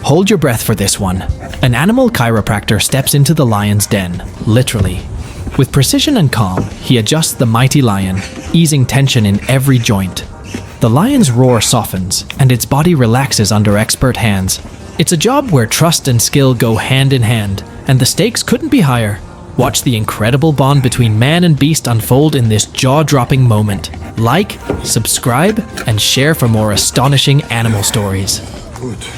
Hold your breath for this one. An animal chiropractor steps into the lion's den, literally. With precision and calm, he adjusts the mighty lion, easing tension in every joint. The lion's roar softens, and its body relaxes under expert hands. It's a job where trust and skill go hand in hand, and the stakes couldn't be higher. Watch the incredible bond between man and beast unfold in this jaw-dropping moment. Like, subscribe, and share for more astonishing animal stories. Gut.